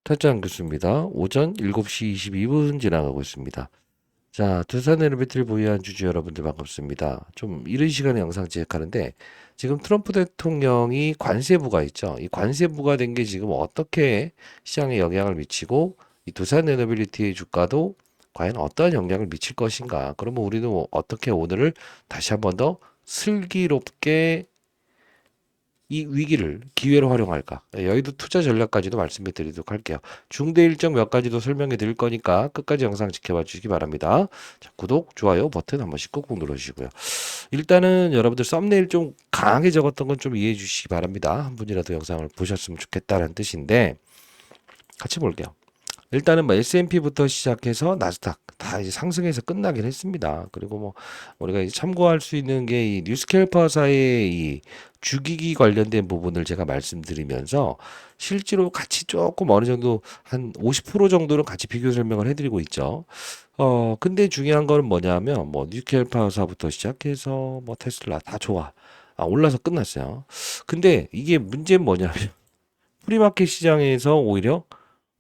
탈장 교수입니다. 오전 7시 22분 지나가고 있습니다. 자, 두산에너비티를 보유한 주주 여러분들 반갑습니다. 좀 이른 시간에 영상 제작하는데 지금 트럼프 대통령이 관세부가 있죠. 이 관세부가 된 게 지금 어떻게 시장에 영향을 미치고 이 두산에너빌리티의 주가도 과연 어떠한 영향을 미칠 것인가. 그러면 우리는 어떻게 오늘을 다시 한번 더 슬기롭게 이 위기를 기회로 활용할까? 여의도 투자 전략까지도 말씀해 드리도록 할게요. 중대 일정 몇 가지도 설명해 드릴 거니까 끝까지 영상 지켜봐 주시기 바랍니다. 자, 구독, 좋아요 버튼 한 번씩 꾹꾹 눌러주시고요. 일단은 여러분들 썸네일 좀 강하게 적었던 건 좀 이해해 주시기 바랍니다. 한 분이라도 영상을 보셨으면 좋겠다는 뜻인데 같이 볼게요. 일단은 뭐 S&P부터 시작해서 나스닥 다 이제 상승해서 끝나긴 했습니다. 그리고 뭐 우리가 이제 참고할 수 있는 게 이 뉴스캘퍼사의 이 주기기 관련된 부분을 제가 말씀드리면서 실제로 같이 조금 어느 정도 한 50% 정도는 같이 비교 설명을 해드리고 있죠. 근데 중요한 거는 뭐냐면 뭐 뉴스캘퍼사부터 시작해서 뭐 테슬라 다 좋아. 올라서 끝났어요. 근데 이게 문제는 뭐냐면 프리마켓 시장에서 오히려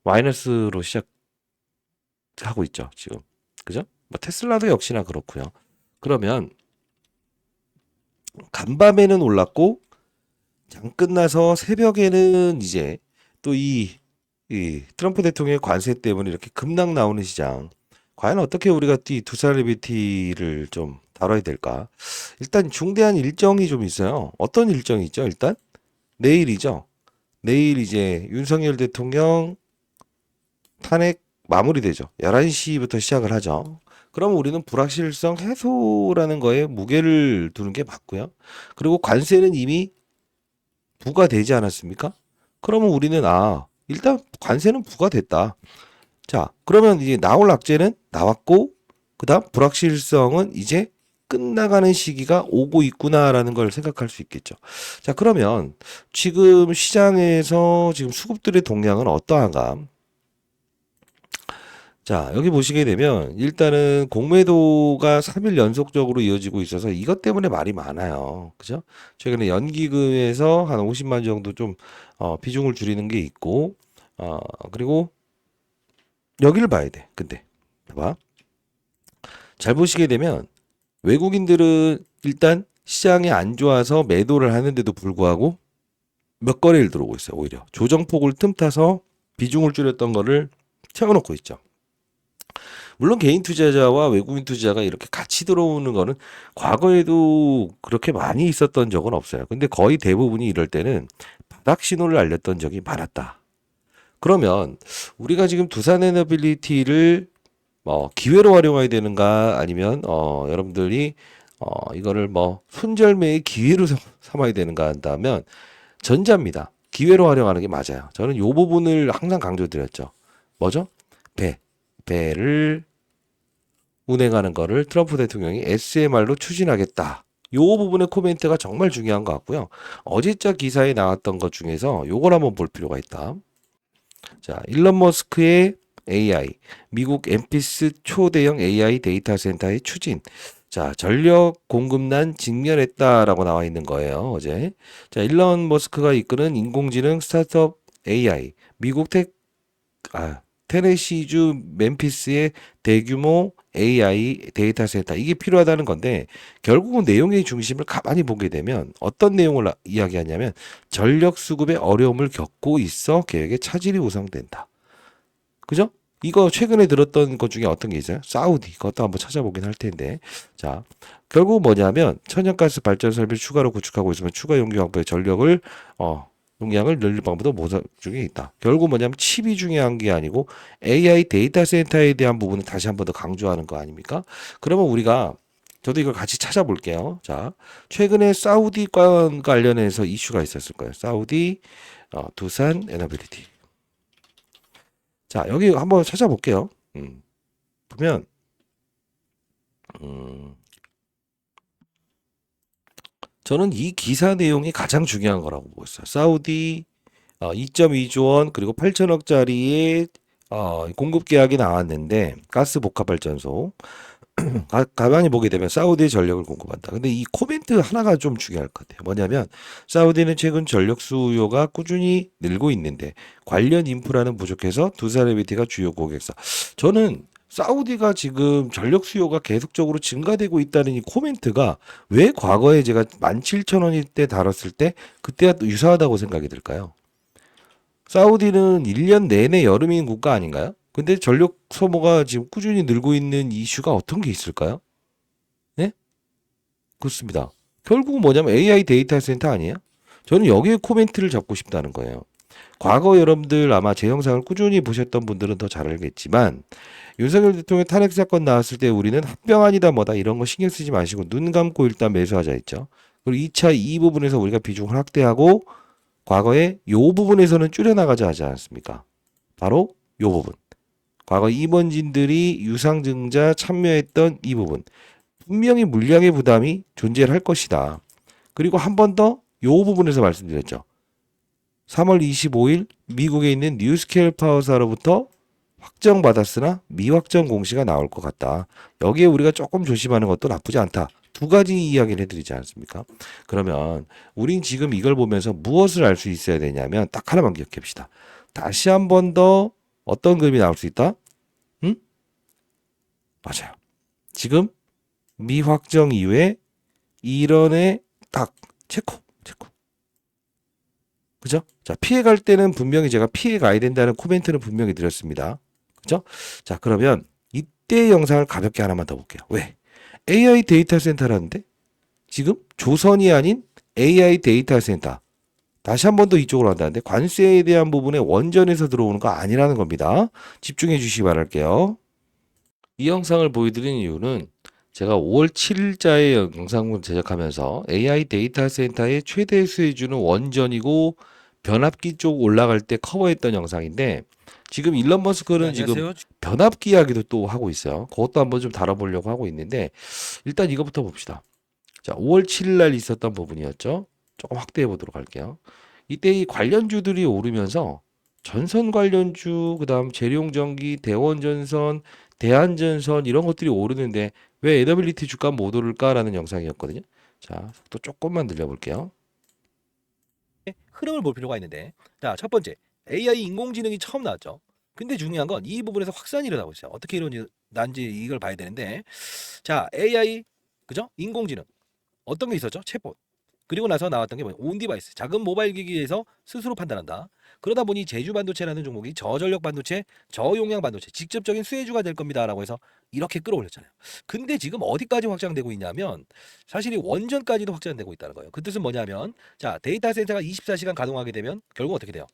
마이너스로 시작하고 있죠, 지금. 그죠? 뭐 테슬라도 역시나 그렇고요. 그러면 간밤에는 올랐고 장 끝나서 새벽에는 이제 또 이 트럼프 대통령의 관세 때문에 이렇게 급락 나오는 시장. 과연 어떻게 우리가 이 두사리비티를 좀 다뤄야 될까? 일단 중대한 일정이 좀 있어요. 어떤 일정이 있죠? 일단 내일이죠. 내일 이제 윤석열 대통령 탄핵 마무리되죠. 11시부터 시작을 하죠. 그럼 우리는 불확실성 해소라는 거에 무게를 두는 게 맞고요. 그리고 관세는 이미 부과되지 않았습니까? 그러면 우리는 일단 관세는 부과됐다. 자, 그러면 이제 나올 악재는 나왔고 그다음 불확실성은 이제 끝나가는 시기가 오고 있구나라는 걸 생각할 수 있겠죠. 자, 그러면 지금 시장에서 지금 수급들의 동향은 어떠한가? 자, 여기 보시게 되면 일단은 공매도가 3일 연속적으로 이어지고 있어서 이것 때문에 말이 많아요. 그죠? 최근에 연기금에서 한 50만 정도 좀 비중을 줄이는 게 있고 어, 그리고 여기를 봐야 돼. 근데 봐봐. 잘 보시게 되면 외국인들은 일단 시장이 안 좋아서 매도를 하는데도 불구하고 몇 거래일 들어오고 있어요. 오히려 조정폭을 틈타서 비중을 줄였던 거를 채워놓고 있죠. 물론 개인 투자자와 외국인 투자가 이렇게 같이 들어오는 거는 과거에도 그렇게 많이 있었던 적은 없어요. 근데 거의 대부분이 이럴 때는 바닥 신호를 알렸던 적이 많았다. 그러면 우리가 지금 두산 에너빌리티를 기회로 활용해야 되는가 아니면 여러분들이 이거를 뭐 손절매의 기회로 삼아야 되는가 한다면 전자입니다. 기회로 활용하는 게 맞아요. 저는 이 부분을 항상 강조드렸죠. 뭐죠? 배. 배를 운행하는 거를 트럼프 대통령이 SMR로 추진하겠다. 요 부분의 코멘트가 정말 중요한 것 같고요. 어제자 기사에 나왔던 것 중에서 요걸 한번 볼 필요가 있다. 자, 일론 머스크의 AI, 미국 엠피스 초대형 AI 데이터 센터의 추진. 자, 전력 공급난 직면했다라고 나와 있는 거예요, 어제. 자, 일론 머스크가 이끄는 인공지능 스타트업 AI, 미국 테네시주 멤피스의 대규모 AI 데이터 센터 이게 필요하다는 건데 결국은 내용의 중심을 가만히 보게 되면 어떤 내용을 이야기하냐면 전력 수급에 어려움을 겪고 있어 계획에 차질이 우선된다. 그죠? 이거 최근에 들었던 것 중에 어떤 게 있어요? 사우디 그것도 한번 찾아보긴 할 텐데 자 결국 뭐냐면 천연가스 발전소를 추가로 구축하고 있으면 추가 용기 확보에 전력을 용량을 늘릴 방법도 모색 중에 있다. 결국 뭐냐면 칩이 중요한 게 아니고 AI 데이터 센터에 대한 부분을 다시 한 번 더 강조하는 거 아닙니까? 그러면 우리가 저도 이걸 같이 찾아볼게요. 자, 최근에 사우디 건 관련해서 이슈가 있었을 거예요. 사우디 두산 에너빌리티. 자, 여기 한번 찾아볼게요. 보면 음, 저는 이 기사 내용이 가장 중요한 거라고 보고 있어요. 사우디 2.2조 원 그리고 8천억짜리의 공급 계약이 나왔는데 가스 복합 발전소 가만히 보게 되면 사우디의 전력을 공급한다. 근데 이 코멘트 하나가 좀 중요할 것 같아요. 뭐냐면 사우디는 최근 전력 수요가 꾸준히 늘고 있는데 관련 인프라는 부족해서 두사레비티가 주요 고객사. 저는 사우디가 지금 전력 수요가 계속적으로 증가되고 있다는 이 코멘트가 왜 과거에 제가 17,000원일 때 다뤘을 때 그때와 또 유사하다고 생각이 들까요? 사우디는 1년 내내 여름인 국가 아닌가요? 근데 전력 소모가 지금 꾸준히 늘고 있는 이슈가 어떤 게 있을까요? 네? 그렇습니다. 결국은 뭐냐면 AI 데이터 센터 아니에요? 저는 여기에 코멘트를 잡고 싶다는 거예요. 과거 여러분들 아마 제 영상을 꾸준히 보셨던 분들은 더 잘 알겠지만 윤석열 대통령 탄핵 사건 나왔을 때 우리는 합병안이다 뭐다 이런 거 신경 쓰지 마시고 눈 감고 일단 매수하자 했죠. 그리고 2차 이 부분에서 우리가 비중을 확대하고 과거에 요 부분에서는 줄여나가자 하지 않았습니까? 바로 요 부분. 과거 임원진들이 유상증자 참여했던 이 부분. 분명히 물량의 부담이 존재할 것이다. 그리고 한 번 더 요 부분에서 말씀드렸죠. 3월 25일 미국에 있는 뉴스케일 파워사로부터 확정받았으나 미확정 공시가 나올 것 같다. 여기에 우리가 조금 조심하는 것도 나쁘지 않다. 두 가지 이야기를 해드리지 않습니까? 그러면 우린 지금 이걸 보면서 무엇을 알 수 있어야 되냐면 딱 하나만 기억해봅시다. 다시 한 번 더 어떤 그림이 나올 수 있다? 응? 맞아요. 지금 미확정 이후에 이런에 딱 체코. 그죠? 자, 피해 갈 때는 분명히 제가 피해 가야 된다는 코멘트는 분명히 드렸습니다. 그죠? 자, 그러면 이때 영상을 가볍게 하나만 더 볼게요. 왜? AI 데이터 센터라는데 지금 조선이 아닌 AI 데이터 센터. 다시 한 번 더 이쪽으로 한다는데 관세에 대한 부분에 원전에서 들어오는 거 아니라는 겁니다. 집중해 주시기 바랄게요. 이 영상을 보여드리는 이유는 제가 5월 7일자에 영상을 제작하면서 AI 데이터 센터의 최대 수혜주는 원전이고 변압기 쪽 올라갈 때 커버했던 영상인데 지금 일론 머스크는 지금 안녕하세요. 변압기 이야기도 또 하고 있어요. 그것도 한번 좀 다뤄보려고 하고 있는데 일단 이거부터 봅시다. 자, 5월 7일 날 있었던 부분이었죠. 조금 확대해 보도록 할게요. 이때 이 관련주들이 오르면서 전선 관련주, 그다음 재룡전기, 대원전선, 대한전선 이런 것들이 오르는데 왜 AWT 주가 못 오를까라는 영상이었거든요. 자, 속도 조금만 늘려볼게요. 흐름을 볼 필요가 있는데, 자, 첫 번째, AI 인공지능이 처음 나왔죠. 근데 중요한 건 이 부분에서 확산이 일어나고 있어요. 어떻게 난지 이걸 봐야 되는데, 자, AI, 그죠? 인공지능. 어떤 게 있었죠? 챗봇. 그리고 나서 나왔던 게 뭐냐? 온 디바이스. 작은 모바일 기기에서 스스로 판단한다. 그러다 보니 제주 반도체라는 종목이 저전력 반도체, 저용량 반도체, 직접적인 수혜주가 될 겁니다라고 해서 이렇게 끌어올렸잖아요. 근데 지금 어디까지 확장되고 있냐면 사실 이 원전까지도 확장되고 있다는 거예요. 그 뜻은 뭐냐면 자, 데이터 센터가 24시간 가동하게 되면 결국 어떻게 돼요?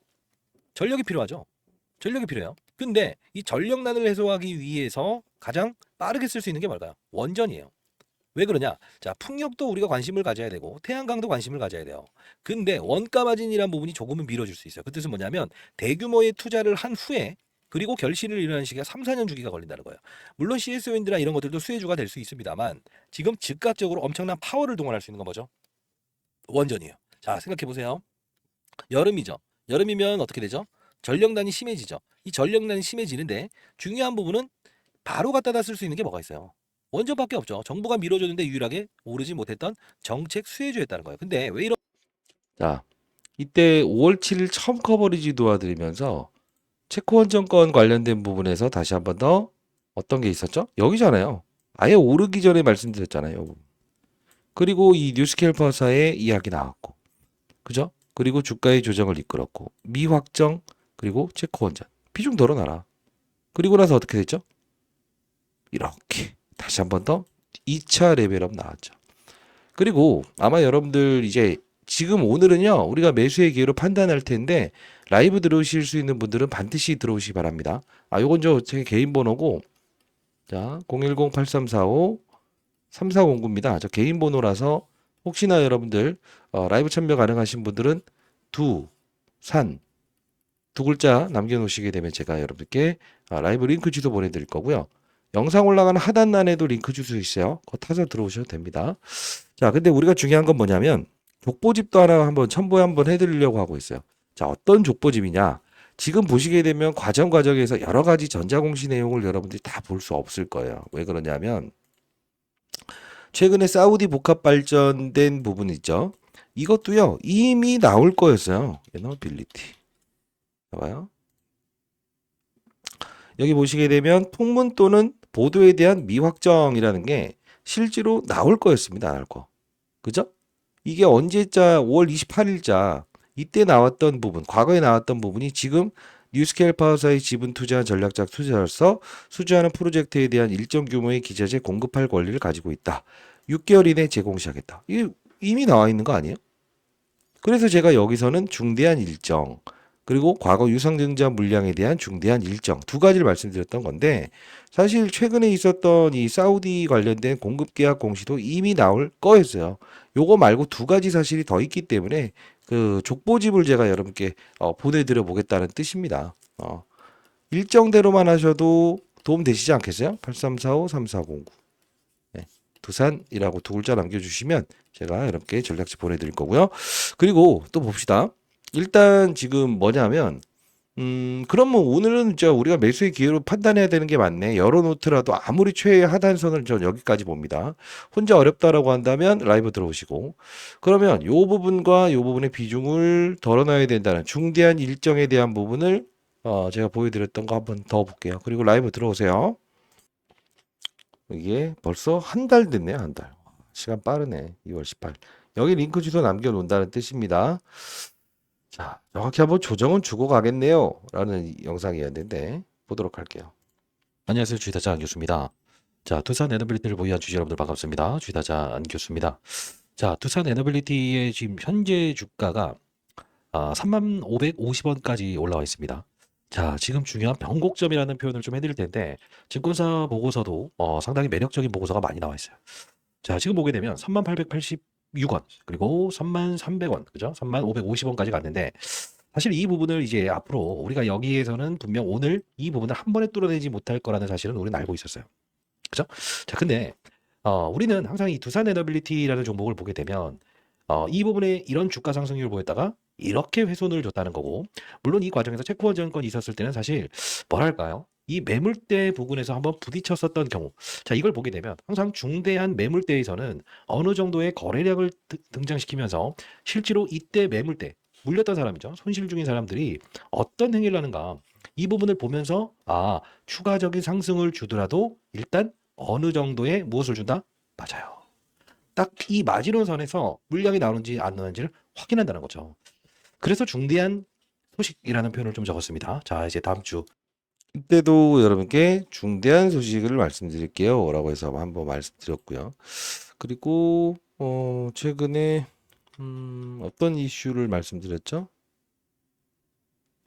전력이 필요하죠. 전력이 필요해요. 근데 이 전력난을 해소하기 위해서 가장 빠르게 쓸 수 있는 게 뭘까요? 원전이에요. 왜 그러냐? 자, 풍력도 우리가 관심을 가져야 되고 태양광도 관심을 가져야 돼요. 근데 원가 마진이란 부분이 조금은 미뤄질 수 있어요. 그 뜻은 뭐냐면 대규모의 투자를 한 후에 그리고 결실을 이루는 시기가 3, 4년 주기가 걸린다는 거예요. 물론 CS 윈드나 이런 것들도 수혜주가 될 수 있습니다만 지금 즉각적으로 엄청난 파워를 동원할 수 있는 건 뭐죠? 원전이에요. 자, 생각해 보세요. 여름이죠. 여름이면 어떻게 되죠? 전력난이 심해지죠. 이 전력난이 심해지는데 중요한 부분은 바로 갖다다 쓸 수 있는 게 뭐가 있어요? 원전밖에 없죠. 정부가 밀어줬는데 유일하게 오르지 못했던 정책 수혜주였다는 거예요. 근데 왜 이런 자, 이때 5월 7일 처음 커버리지 도와드리면서 체코원정권 관련된 부분에서 다시 한번 더 어떤 게 있었죠? 여기잖아요. 아예 오르기 전에 말씀드렸잖아요. 그리고 이 뉴스케일 퍼사의 이야기 나왔고, 그죠? 그리고 주가의 조정을 이끌었고, 미확정, 그리고 체코원전. 비중 덜어놔라. 그리고 나서 어떻게 됐죠? 이렇게 다시 한번 더 2차 레벨업 나왔죠. 그리고 아마 여러분들 이제 지금 오늘은요, 우리가 매수의 기회로 판단할 텐데, 라이브 들어오실 수 있는 분들은 반드시 들어오시기 바랍니다. 아, 요건 제 개인 번호고, 자, 010-8345-3409입니다. 저 개인 번호라서 혹시나 여러분들 라이브 참여 가능하신 분들은 산 두 글자 남겨놓으시게 되면 제가 여러분들께 라이브 링크 주소 보내드릴 거고요. 영상 올라가는 하단란에도 링크 주소 있어요. 그거 타서 들어오셔도 됩니다. 자, 근데 우리가 중요한 건 뭐냐면 족보집도 하나 한번 첨부해 한번 해드리려고 하고 있어요. 자, 어떤 족보집이냐? 지금 보시게 되면 과정에서 여러 가지 전자공시 내용을 여러분들이 다 볼 수 없을 거예요. 왜 그러냐면 최근에 사우디 복합 발전된 부분 있죠. 이것도요, 이미 나올 거였어요. vulnerability. 봐봐요. 여기 보시게 되면 통문 또는 보도에 대한 미확정이라는 게 실제로 나올 거였습니다. 나올 거. 그죠? 이게 언제자 5월 28일자 이때 나왔던 부분, 과거에 나왔던 부분이 지금 뉴스케일 파워사의 지분 투자 전략적 투자로서 수주하는 프로젝트에 대한 일정 규모의 기자재 공급할 권리를 가지고 있다. 6개월 이내 제공 시작했다. 이게 이미 나와 있는 거 아니에요? 그래서 제가 여기서는 중대한 일정, 그리고 과거 유상증자 물량에 대한 중대한 일정 두 가지를 말씀드렸던 건데, 사실 최근에 있었던 이 사우디 관련된 공급 계약 공시도 이미 나올 거였어요. 요거 말고 두 가지 사실이 더 있기 때문에 그 족보집을 제가 여러분께 보내드려 보겠다는 뜻입니다. 일정대로만 하셔도 도움 되시지 않겠어요? 8345-3409. 네, 두산이라고 두 글자 남겨주시면 제가 여러분께 전략지 보내드릴 거고요. 그리고 또 봅시다. 일단 지금 뭐냐면 그럼 뭐 오늘은 우리가 매수의 기회로 판단해야 되는 게 맞네. 열어놓더라도 아무리 최애 하단선을 전 여기까지 봅니다. 혼자 어렵다라고 한다면 라이브 들어오시고, 그러면 요 부분과 요 부분의 비중을 덜어놔야 된다는 중대한 일정에 대한 부분을 제가 보여드렸던 거 한번 더 볼게요. 그리고 라이브 들어오세요. 이게 벌써 한 달 됐네요. 한 달. 시간 빠르네. 2월 18일. 여기 링크 주소 남겨놓는다는 뜻입니다. 자, 정확히 한번 조정은 주고 가겠네요. 라는 영상이었는데 보도록 할게요. 안녕하세요. 주의타자 안교수입니다. 자, 두산 에너빌리티를 보유한 주주 여러분들 반갑습니다. 주의타자 안교수입니다. 자, 두산 에너빌리티의 지금 현재 주가가 3550원까지 올라와 있습니다. 자, 지금 중요한 변곡점이라는 표현을 좀 해드릴 텐데, 증권사 보고서도 상당히 매력적인 보고서가 많이 나와 있어요. 자, 지금 보게 되면 3886원, 그리고 3300원, 그죠? 3550원까지 갔는데, 사실 이 부분을 이제 앞으로 우리가 여기에서는 분명 오늘 이 부분을 한 번에 뚫어내지 못할 거라는 사실은 우리는 알고 있었어요. 그죠? 자, 근데 우리는 항상 이 두산 에너빌리티라는 종목을 보게 되면 이 부분에 이런 주가 상승률을 보였다가 이렇게 훼손을 줬다는 거고, 물론 이 과정에서 체코원 정권이 있었을 때는 사실 뭐랄까요? 이 매물대 부분에서 한번 부딪혔었던 경우, 자, 이걸 보게 되면 항상 중대한 매물대에서는 어느 정도의 거래량을 등장시키면서 실제로 이때 매물대 물렸던 사람이죠. 손실 중인 사람들이 어떤 행위를 하는가, 이 부분을 보면서 추가적인 상승을 주더라도 일단 어느 정도의 무엇을 준다? 맞아요. 딱 이 마지노선에서 물량이 나오는지 안 나오는지를 확인한다는 거죠. 그래서 중대한 소식이라는 표현을 좀 적었습니다. 자, 이제 다음 주. 이때도 여러분께 중대한 소식을 말씀드릴게요. 라고 해서 한번 말씀드렸고요. 그리고 최근에 어떤 이슈를 말씀드렸죠?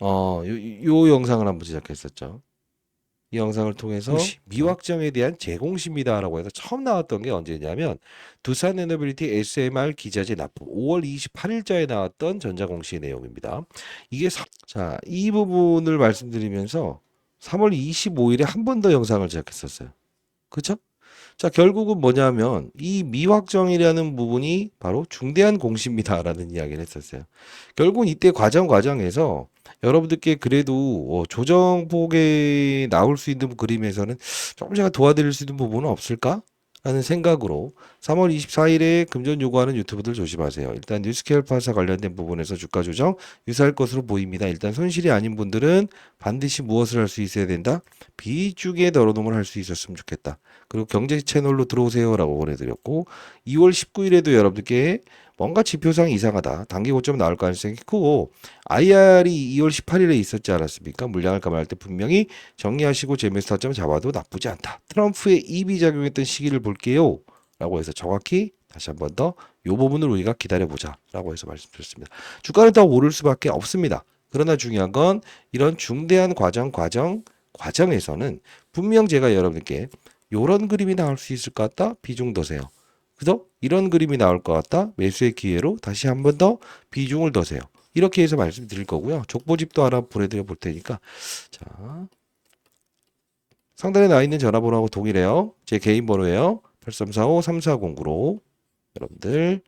요 영상을 한번 제작했었죠. 이 영상을 통해서 공시. 미확정에 대한 제공시입니다라고 해서 처음 나왔던 게 언제냐면 두산 에너빌리티 SMR 기자재 납품 5월 28일자에 나왔던 전자공시 내용입니다. 이게 자, 이 부분을 말씀드리면서 3월 25일에 한 번 더 영상을 제작했었어요. 그렇죠? 자, 결국은 뭐냐면 이 미확정이라는 부분이 바로 중대한 공시입니다라는 이야기를 했었어요. 결국은 이때 과정에서 여러분들께 그래도 조정폭에 나올 수 있는 그림에서는 조금 제가 도와드릴 수 있는 부분은 없을까? 라는 생각으로 3월 24일에 금전 요구하는 유튜브들 조심하세요. 일단 뉴스케일 파사 관련된 부분에서 주가 조정 유사할 것으로 보입니다. 일단 손실이 아닌 분들은 반드시 무엇을 할 수 있어야 된다? 비중에 덜어놓음을 할 수 있었으면 좋겠다. 그리고 경제 채널로 들어오세요라고 보내드렸고, 2월 19일에도 여러분들께 뭔가 지표상 이상하다, 단기 고점 나올 가능성이 크고, IR이 2월 18일에 있었지 않았습니까? 물량을 감안할 때 분명히 정리하시고 재매수 타점 잡아도 나쁘지 않다. 트럼프의 입이 작용했던 시기를 볼게요 라고 해서 정확히 다시 한 번 더 이 부분을 우리가 기다려보자 라고 해서 말씀드렸습니다. 주가는 더 오를 수밖에 없습니다. 그러나 중요한 건 이런 중대한 과정에서는 분명 제가 여러분께 이런 그림이 나올 수 있을 것 같다. 비중 더세요. 그죠? 이런 그림이 나올 것 같다. 매수의 기회로 다시 한 번 더 비중을 더세요. 이렇게 해서 말씀드릴 거고요. 족보집도 하나 보내드려 볼 테니까. 자, 상단에 나와 있는 전화번호하고 동일해요. 제 개인 번호예요. 8345-3409로 여러분들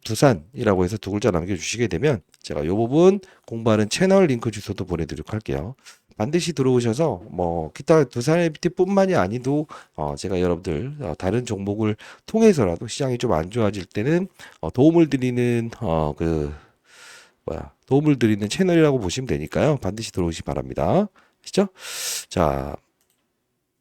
두산이라고 해서 두 글자 남겨주시게 되면 제가 이 부분 공부하는 채널 링크 주소도 보내드리도록 할게요. 반드시 들어오셔서 뭐 기타 두산 FPT뿐만이 아니도 제가 여러분들 다른 종목을 통해서라도 시장이 좀 안 좋아질 때는 도움을 드리는 도움을 드리는 채널이라고 보시면 되니까요. 반드시 들어오시기 바랍니다. 아시죠? 자,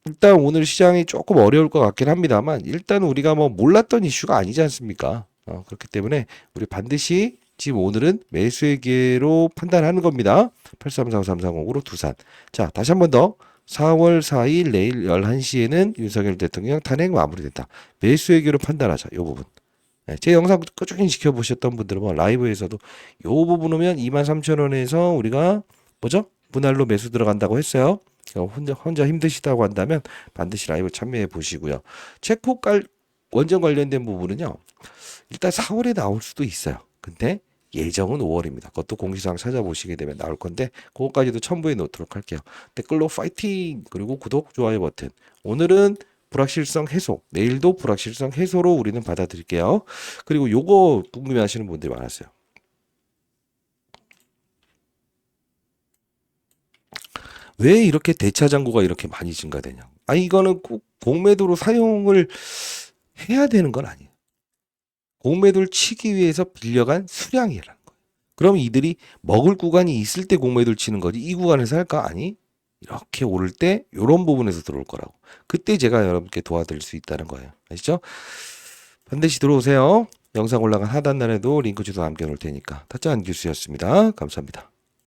일단 오늘 시장이 조금 어려울 것 같긴 합니다만 일단 우리가 뭐 몰랐던 이슈가 아니지 않습니까? 그렇기 때문에 우리 반드시 지금 오늘은 매수의 기회로 판단하는 겁니다. 8345-330으로 두산. 자, 다시 한 번 더. 4월 4일 내일 11시에는 윤석열 대통령 탄핵 마무리된다. 매수의 기회로 판단하자. 이 부분. 네, 제 영상 꾸준히 지켜보셨던 분들은 뭐 라이브에서도 요 부분 오면 23,000원에서 우리가 뭐죠? 분할로 매수 들어간다고 했어요. 혼자 힘드시다고 한다면 반드시 라이브 참여해 보시고요. 체코 원전 관련된 부분은요. 일단 4월에 나올 수도 있어요. 근데 예정은 5월입니다. 그것도 공시사항 찾아보시게 되면 나올 건데 그것까지도 첨부해 놓도록 할게요. 댓글로 파이팅 그리고 구독 좋아요 버튼. 오늘은 불확실성 해소, 내일도 불확실성 해소로 우리는 받아들일게요. 그리고 요거 궁금해하시는 분들이 많았어요. 왜 이렇게 대차 잔고가 이렇게 많이 증가되냐? 아니 이거는 꼭 공매도로 사용을 해야 되는 건 아니에요. 공매도를 치기 위해서 빌려간 수량이라는 거예요. 그럼 이들이 먹을 구간이 있을 때 공매도를 치는 거지 이 구간에서 할까? 아니 이렇게 오를 때 이런 부분에서 들어올 거라고. 그때 제가 여러분께 도와드릴 수 있다는 거예요. 아시죠? 반드시 들어오세요. 영상 올라간 하단란에도 링크 주소 남겨놓을 테니까. 타짜한 교수였습니다. 감사합니다.